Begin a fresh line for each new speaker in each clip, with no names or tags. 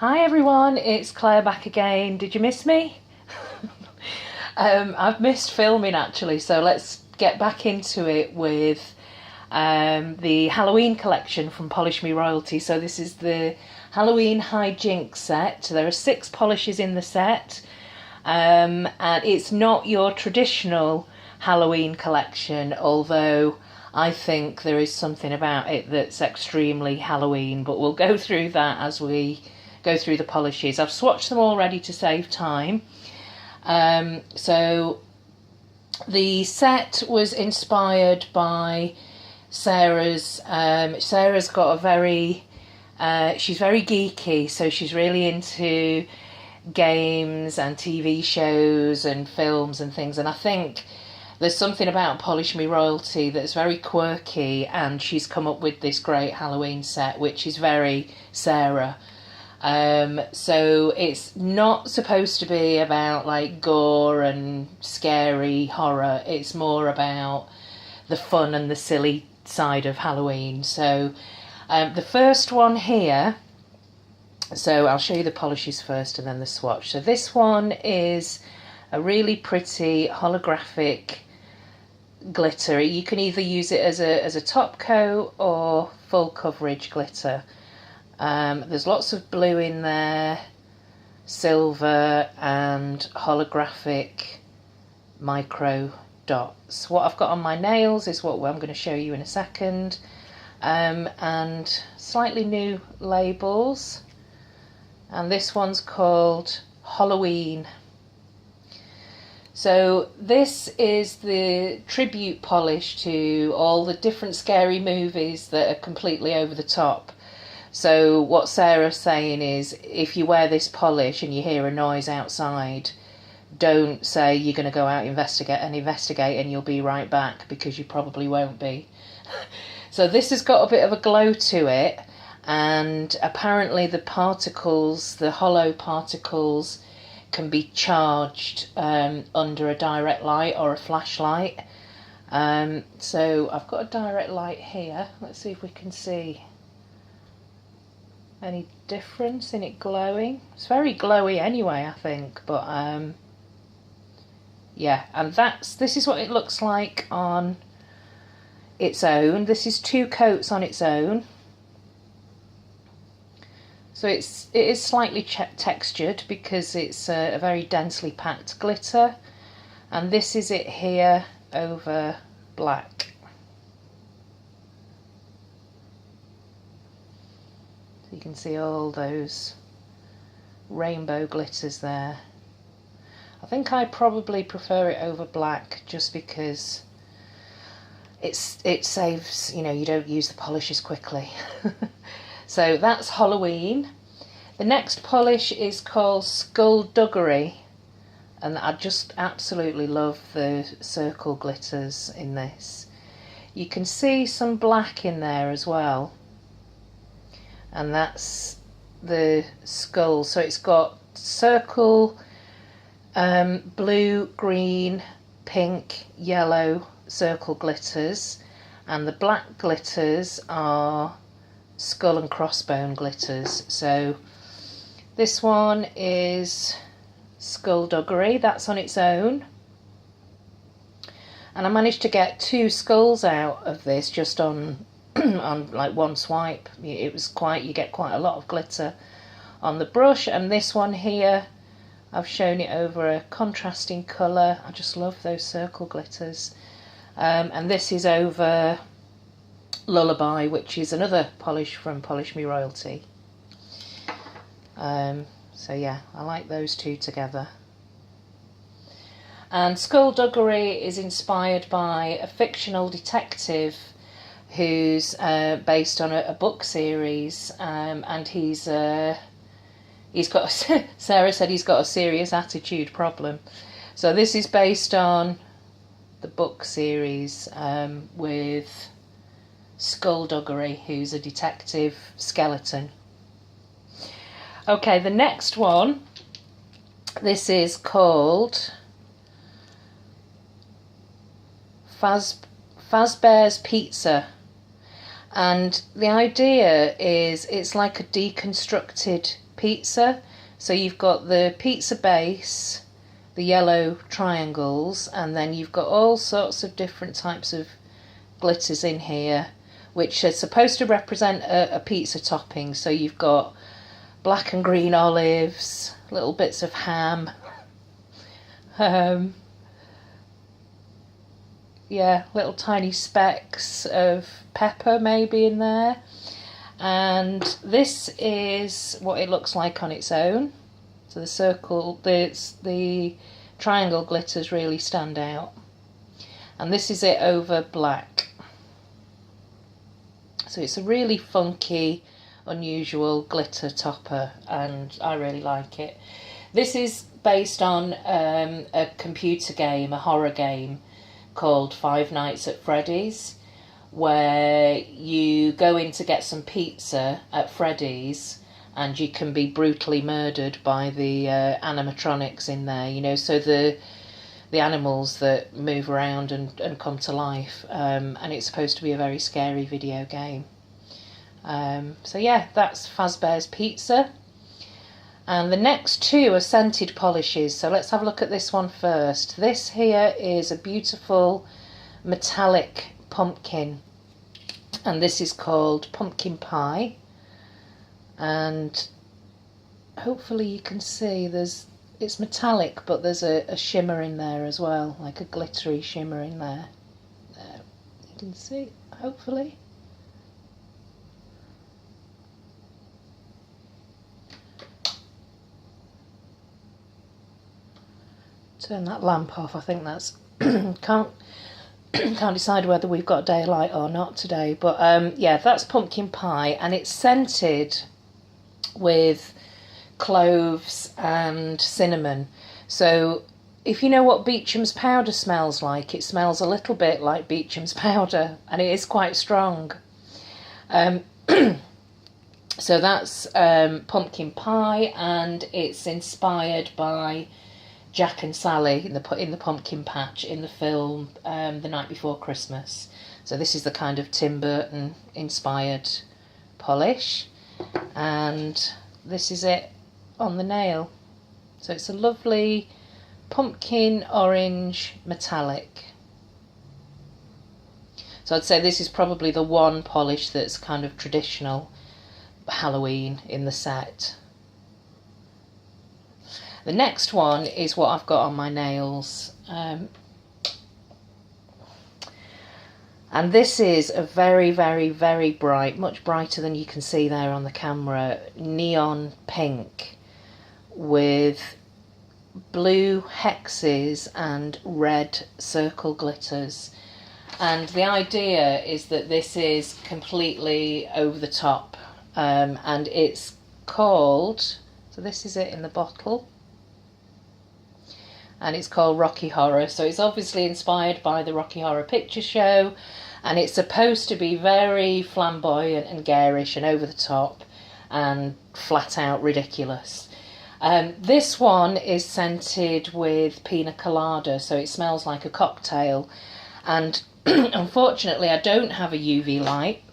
Hi everyone, it's Claire back again. Did you miss me? I've missed filming actually, so let's get back into it with the Halloween collection from Polish Me Royalty. So this is the Halloween High Jinx set. There are 6 polishes in the set, and it's not your traditional Halloween collection, although I think there is something about it that's extremely Halloween, but we'll go through that as we go through the polishes. I've swatched them already to save time. So the set was inspired by Sarah's. Sarah's got a very, she's very geeky, so she's really into games and TV shows and films and things, and I think there's something about Polish Me Royalty that's very quirky, and she's come up with this great Halloween set which is very Sarah. So it's not supposed to be about like gore and scary horror. It's more about the fun and the silly side of Halloween. So the first one here, so I'll show you the polishes first and then the swatch. So this one is a really pretty holographic glitter. You can either use it as a top coat or full coverage glitter. There's lots of blue in there, silver and holographic micro dots. What I've got on my nails is what I'm going to show you in a second, and slightly new labels, and this one's called Holloween. So this is the tribute polish to all the different scary movies that are completely over the top. So what Sarah's saying is, if you wear this polish and you hear a noise outside, don't say you're going to go out investigate and you'll be right back, because you probably won't be. So this has got a bit of a glow to it, and apparently the particles, the hollow particles, can be charged under a direct light or a flashlight. So I've got a direct light here. Let's see if we can see any difference in it glowing. It's very glowy anyway, I think, but yeah, and this is what it looks like on its own. This is 2 coats on its own, so it is slightly textured because it's a very densely packed glitter, and this is it here over black. You can see all those rainbow glitters there. I think I probably prefer it over black, just because it saves, you know, you don't use the polish as quickly. So that's Holloween. The next polish is called Skullduggery, and I just absolutely love the circle glitters in this. You can see some black in there as well, and that's the skull. So it's got circle, blue, green, pink, yellow circle glitters, and the black glitters are skull and crossbone glitters. So this one is Skullduggery, that's on its own, and I managed to get 2 skulls out of this just on on like one swipe. It was you get quite a lot of glitter on the brush. And this one here, I've shown it over a contrasting colour. I just love those circle glitters. And this is over Lullaby, which is another polish from Polish Me Royalty. So yeah, I like those 2 together. And Skullduggery is inspired by a fictional detective who's based on a book series, and he's got Sarah said he's got a serious attitude problem. So this is based on the book series with Skullduggery, who's a detective skeleton. Okay, the next one, this is called Fazzberespizza, and the idea is it's like a deconstructed pizza. So you've got the pizza base, the yellow triangles, and then you've got all sorts of different types of glitters in here, which are supposed to represent a pizza topping. So you've got black and green olives, little bits of ham, yeah, little tiny specks of pepper maybe in there. And this is what it looks like on its own. So the circle, the triangle glitters really stand out. And this is it over black. So it's a really funky, unusual glitter topper, and I really like it. This is based on a computer game, a horror game called Five Nights at Freddy's, where you go in to get some pizza at Freddy's and you can be brutally murdered by the animatronics in there, you know, so the animals that move around and come to life, and it's supposed to be a very scary video game. So yeah, that's Fazzberespizza. And the next two are scented polishes, so let's have a look at this one first. This here is a beautiful metallic pumpkin, and this is called Pumpkin Pie, and hopefully you can see it's metallic, but there's a shimmer in there as well, like a glittery shimmer in there. There, you can see, hopefully. Turn that lamp off. I think that's can't decide whether we've got daylight or not today, but yeah, that's Pumpkin Pie, and it's scented with cloves and cinnamon. So if you know what Beecham's powder smells like, it smells a little bit like Beecham's powder, and it is quite strong. So that's Pumpkin Pie, and it's inspired by Jack and Sally in the pumpkin patch in the film The Night Before Christmas. So this is the kind of Tim Burton inspired polish, and this is it on the nail. So it's a lovely pumpkin orange metallic. So I'd say this is probably the one polish that's kind of traditional Halloween in the set. The next one is what I've got on my nails, and this is a very, very, very bright, much brighter than you can see there on the camera, neon pink with blue hexes and red circle glitters. And the idea is that this is completely over the top, and it's called, so this is it in the bottle, and it's called Rocky Horror. So it's obviously inspired by the Rocky Horror Picture Show, and it's supposed to be very flamboyant and garish and over the top and flat out ridiculous. This one is scented with pina colada, so it smells like a cocktail, and unfortunately I don't have a UV light.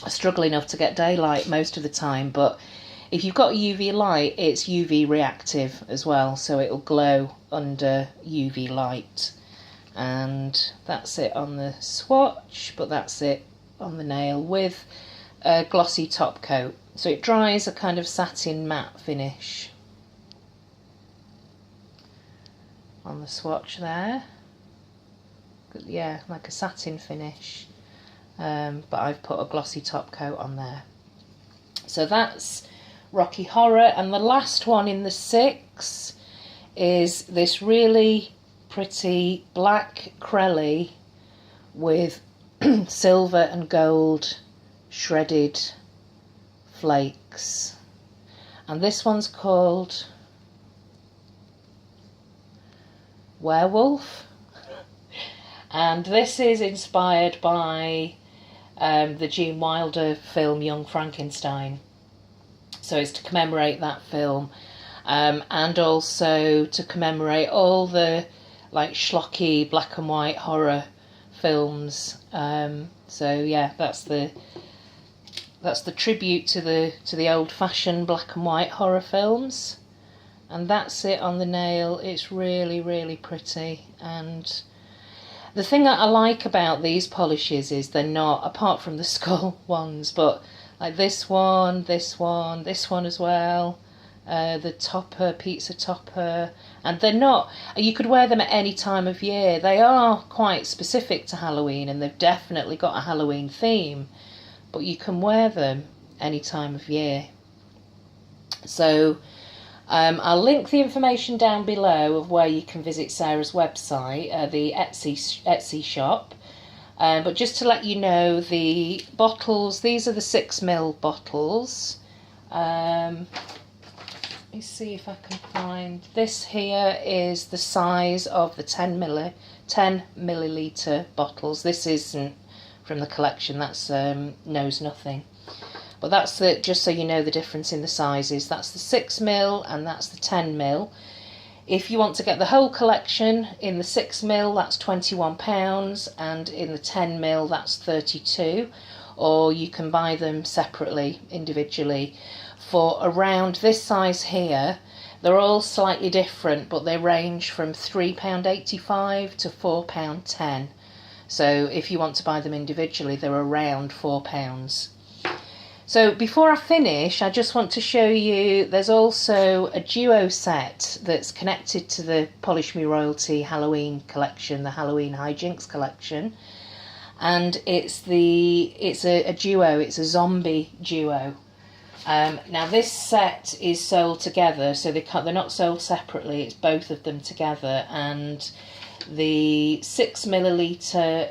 I struggle enough to get daylight most of the time, but if you've got UV light, it's UV reactive as well, so it'll glow under UV light. And that's it on the swatch, but that's it on the nail with a glossy top coat. So it dries a kind of satin matte finish on the swatch there. Yeah, like a satin finish, but I've put a glossy top coat on there. So that's Rocky Horror, and the last one in the 6 is this really pretty black crelly with silver and gold shredded flakes, and this one's called Wherewolf, and this is inspired by the Gene Wilder film Young Frankenstein. So it's to commemorate that film, and also to commemorate all the like schlocky black and white horror films. So yeah, that's That's the tribute to the old-fashioned black and white horror films. And that's it on the nail. It's really, really pretty. And the thing that I like about these polishes is they're not, apart from the skull ones, but like this one, this one, this one as well, the topper, pizza topper, and they're not, you could wear them at any time of year. They are quite specific to Halloween, and they've definitely got a Halloween theme, but you can wear them any time of year. So I'll link the information down below of where you can visit Sarah's website, the Etsy shop. But just to let you know, the bottles, these are the 6ml bottles. Let me see if I can find, this here is the size of the 10 milliliter bottles. This isn't from the collection, that's Knows Nothing. But that's the, just so you know the difference in the sizes, that's the 6ml and that's the 10ml. If you want to get the whole collection, in the 6ml that's £21 and in the 10ml that's £32, or you can buy them separately, individually, for around this size here. They're all slightly different, but they range from £3.85 to £4.10. So if you want to buy them individually, they're around £4. So before I finish, I just want to show you, there's also a duo set that's connected to the Polish Me Royalty Halloween collection, the Halloween High Jinx collection. And it's a duo, it's a zombie duo. Now this set is sold together, so they're not sold separately, it's both of them together. And the 6 milliliter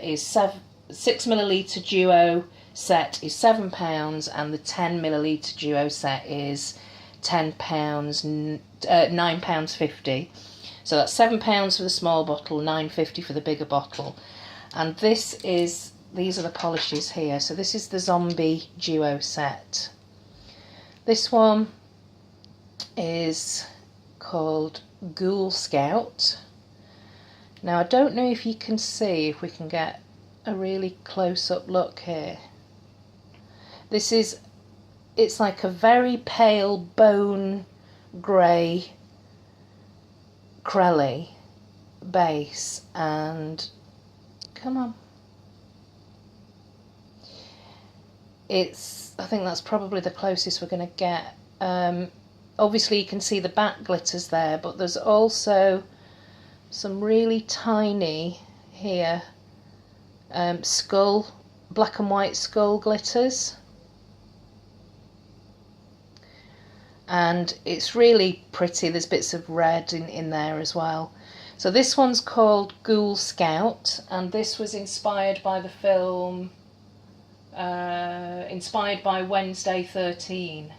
duo set is £7, and the 10 milliliter duo set is £9.50. So that's £7 for the small bottle, £9.50 for the bigger bottle. And these are the polishes here. So this is the zombie duo set. This one is called Ghoul Scout. Now I don't know if you can see, if we can get a really close-up look here. It's like a very pale bone grey Crelly base, and come on, I think that's probably the closest we're going to get. Obviously you can see the back glitters there, but there's also some really tiny here black and white skull glitters, and it's really pretty. There's bits of red in there as well. So this one's called Ghoul Scout, and this was inspired by the film inspired by Wednesday 13.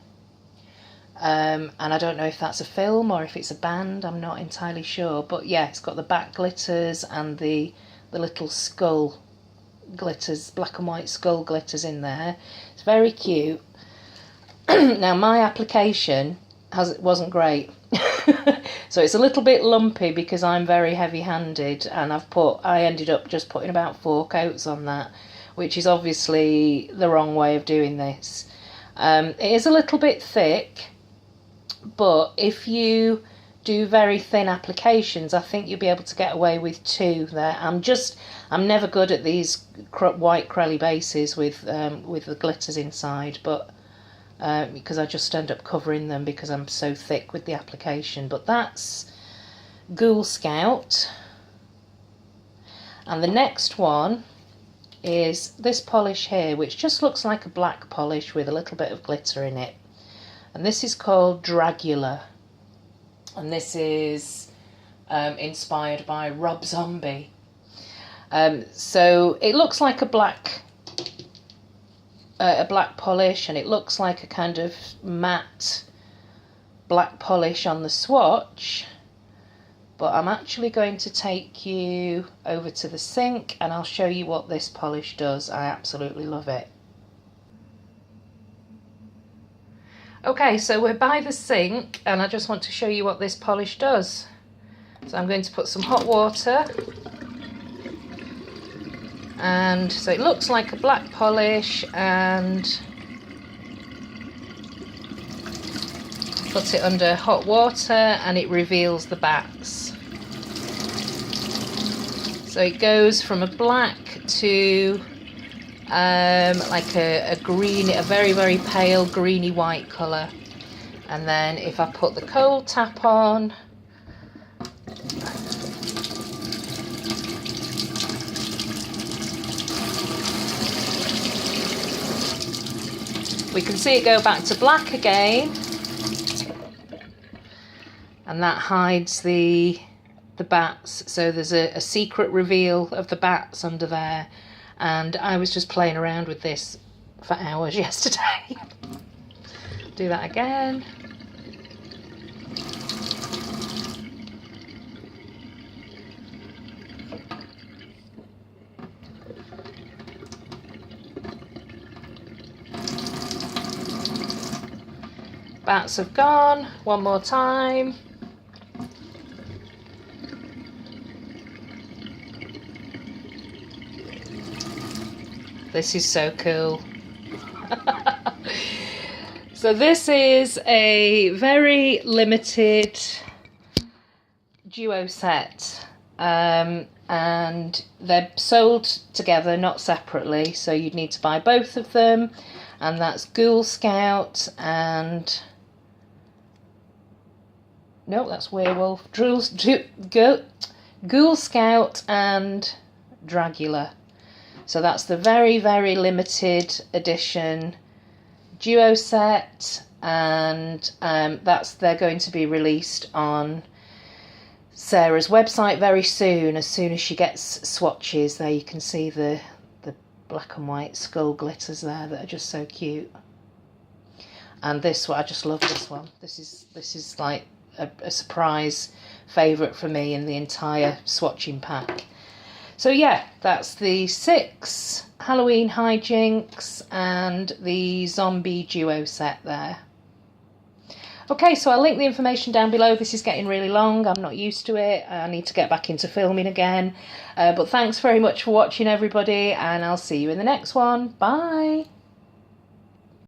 And I don't know if that's a film or if it's a band, I'm not entirely sure, but yeah, it's got the back glitters and the little skull glitters, black and white skull glitters in there. It's very cute. Now my application wasn't great. So it's a little bit lumpy because I'm very heavy-handed, and I ended up just putting about 4 coats on that, which is obviously the wrong way of doing this. It is a little bit thick, but if you do very thin applications, I think you'll be able to get away with 2 there. I'm never good at these white Crelly bases with the glitters inside, but because I just end up covering them because I'm so thick with the application. But that's Ghoul Scout. And the next one is this polish here, which just looks like a black polish with a little bit of glitter in it. And this is called Dragula. And this is inspired by Rob Zombie. So it looks like a black polish, and it looks like a kind of matte black polish on the swatch. But I'm actually going to take you over to the sink and I'll show you what this polish does. I absolutely love it. Okay, so we're by the sink and I just want to show you what this polish does. So I'm going to put some hot water. And so it looks like a black polish, and put it under hot water and it reveals the bats. So it goes from a black to like a green, a very, very pale greeny white colour. And then if I put the cold tap on, we can see it go back to black again, and that hides the bats. So there's a secret reveal of the bats under there, and I was just playing around with this for hours yesterday. Do that again. Bats have gone. One more time. This is so cool. So this is a very limited duo set, and they're sold together, not separately, so you'd need to buy both of them, and that's Ghoul Scout and... no, that's Wherewolf. Ghoul Scout and Dragula. So that's the very, very limited edition duo set, and they're going to be released on Sarah's website very soon. As soon as she gets swatches, there you can see the black and white skull glitters there that are just so cute. And this one, I just love this one. This is like a surprise favourite for me in the entire swatching pack. So yeah, that's the 6 Halloween High Jinx and the Zombae duo set there. Okay, so I'll link the information down below. This is getting really long. I'm not used to it. I need to get back into filming again. But thanks very much for watching, everybody, and I'll see you in the next one. Bye!